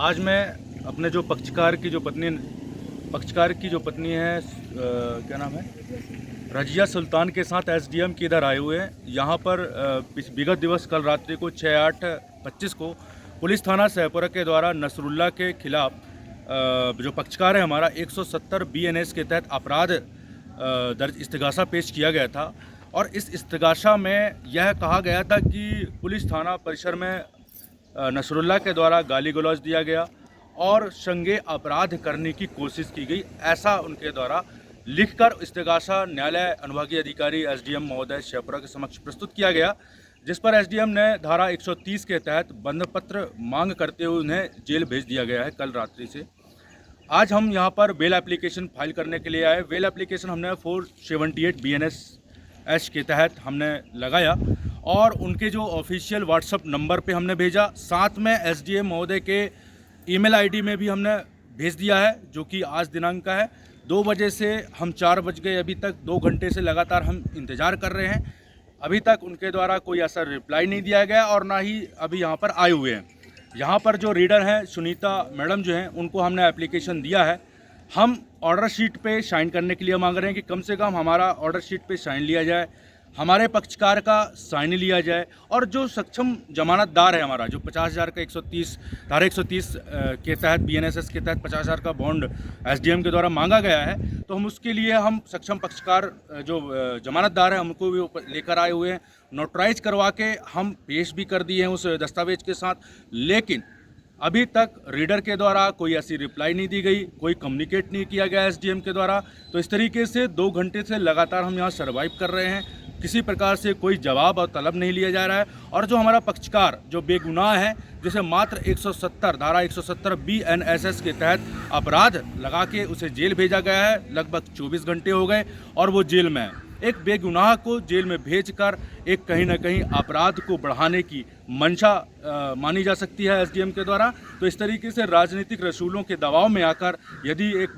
आज मैं अपने जो पक्षकार की जो पत्नी है, क्या नाम है, रजिया सुल्तान के साथ एसडीएम के इधर आए हुए हैं। यहाँ पर विगत दिवस कल रात्रि को 6/8/25 को पुलिस थाना सहपुरा के द्वारा नसरुल्ला के खिलाफ जो पक्षकार है हमारा 170 BNS के तहत अपराध दर्ज इस्तिगासा पेश किया गया था। और इस इस्तिगासा में यह कहा गया था कि पुलिस थाना परिसर में नसरुल्ला के द्वारा गाली गलौज दिया गया और संज्ञेय अपराध करने की कोशिश की गई, ऐसा उनके द्वारा लिखकर इस्तिगासा न्यायालय अनुभागीय अधिकारी एसडीएम महोदय शेखपुरा के समक्ष प्रस्तुत किया गया, जिस पर एसडीएम ने धारा 130 के तहत बंधपत्र मांग करते हुए उन्हें जेल भेज दिया गया है कल रात्रि से। आज हम यहाँ पर बेल एप्लीकेशन फाइल करने के लिए आए। बेल एप्लीकेशन हमने 478 BNS एच के तहत हमने लगाया और उनके जो ऑफिशियल व्हाट्सएप नंबर पे हमने भेजा, साथ में एसडीएम महोदय के ईमेल आईडी में भी हमने भेज दिया है, जो कि आज दिनांक का है। 2 बजे से हम 4 बज गए, अभी तक 2 घंटे से लगातार हम इंतज़ार कर रहे हैं। अभी तक उनके द्वारा कोई ऐसा रिप्लाई नहीं दिया गया और ना ही अभी यहाँ पर आए हुए हैं। यहाँ पर जो रीडर हैं सुनीता मैडम जो हैं, उनको हमने एप्लीकेशन दिया है। हम ऑर्डर शीट पे साइन करने के लिए मांग रहे हैं कि कम से कम हमारा ऑर्डर शीट पे साइन लिया जाए, हमारे पक्षकार का साइन लिया जाए और जो सक्षम जमानतदार है हमारा, जो 50,000 का 130 धारा 130 के तहत BNSS के तहत 50,000 का बॉन्ड एसडीएम के द्वारा मांगा गया है, तो हम उसके लिए हम सक्षम पक्षकार जो जमानतदार है हमको भी लेकर आए हुए हैं। नोटराइज करवा के हम पेश भी कर दिए हैं उस दस्तावेज के साथ, लेकिन अभी तक रीडर के द्वारा कोई ऐसी रिप्लाई नहीं दी गई, कोई कम्युनिकेट नहीं किया गया एसडीएम के द्वारा। तो इस तरीके से 2 घंटे से लगातार हम यहाँ सर्वाइव कर रहे हैं, किसी प्रकार से कोई जवाब और तलब नहीं लिया जा रहा है। और जो हमारा पक्षकार जो बेगुनाह है, जिसे मात्र 170 धारा 170 BNSS के तहत अपराध लगा के उसे जेल भेजा गया है, लगभग 24 घंटे हो गए और वो जेल में है। एक बेगुनाह को जेल में भेजकर एक कहीं ना कहीं अपराध को बढ़ाने की मंशा मानी जा सकती है एसडीएम के द्वारा। तो इस तरीके से राजनीतिक रसूलों के दबाव में आकर यदि एक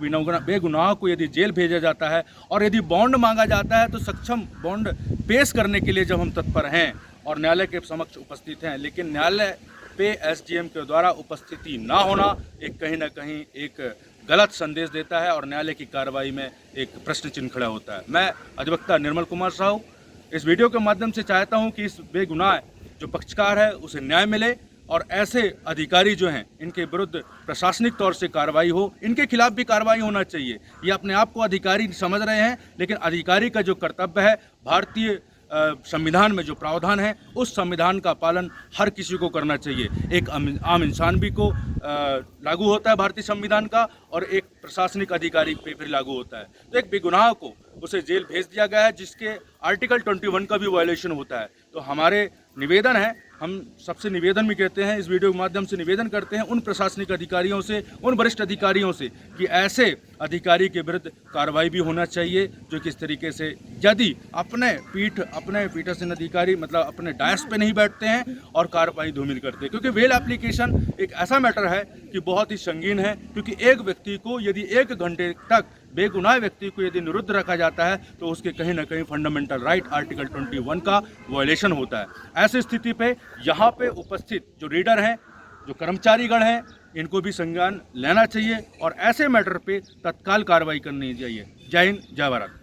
बेगुनाह को यदि जेल भेजा जाता है और यदि बॉन्ड मांगा जाता है, तो सक्षम बॉन्ड पेश करने के लिए जब हम तत्पर हैं और न्यायालय के समक्ष उपस्थित हैं, लेकिन न्यायालय पे एसडीएम के द्वारा उपस्थिति ना होना एक कहीं ना कहीं एक गलत संदेश देता है और न्यायालय की कार्रवाई में एक प्रश्न चिन्ह खड़ा होता है। मैं अधिवक्ता निर्मल कुमार साहू इस वीडियो के माध्यम से चाहता हूं कि इस बेगुनाह जो पक्षकार है उसे न्याय मिले और ऐसे अधिकारी जो हैं इनके विरुद्ध प्रशासनिक तौर से कार्रवाई हो, इनके खिलाफ भी कार्रवाई होना चाहिए। ये अपने आप को अधिकारी समझ रहे हैं, लेकिन अधिकारी का जो कर्तव्य है, भारतीय संविधान में जो प्रावधान है, उस संविधान का पालन हर किसी को करना चाहिए। एक आम इंसान भी को लागू होता है भारतीय संविधान का और एक प्रशासनिक अधिकारी पे फिर लागू होता है। तो एक बेगुनाह को उसे जेल भेज दिया गया है, जिसके आर्टिकल 21 का भी वायलेशन होता है। तो हमारे निवेदन है, हम सबसे निवेदन भी कहते हैं, इस वीडियो के माध्यम से निवेदन करते हैं उन प्रशासनिक अधिकारियों से, उन वरिष्ठ अधिकारियों से कि ऐसे अधिकारी के विरुद्ध कार्रवाई भी होना चाहिए, जो किस तरीके से यदि अपने पीठासीन अधिकारी मतलब अपने डायस पे नहीं बैठते हैं और कार्रवाई धूमिल करते हैं। क्योंकि बेल एप्लीकेशन एक ऐसा मैटर है कि बहुत ही संगीन है, क्योंकि एक व्यक्ति को यदि 1 घंटे तक बेगुनाह व्यक्ति को यदि निरुद्ध रखा जाता है, तो उसके कहीं ना कहीं फंडामेंटल राइट आर्टिकल 21 का वायलेशन होता है। ऐसी स्थिति पे यहाँ पे उपस्थित जो रीडर हैं, जो कर्मचारीगण हैं, इनको भी संज्ञान लेना चाहिए और ऐसे मैटर पे तत्काल कार्रवाई करनी चाहिए। जय हिंद, जय भारत।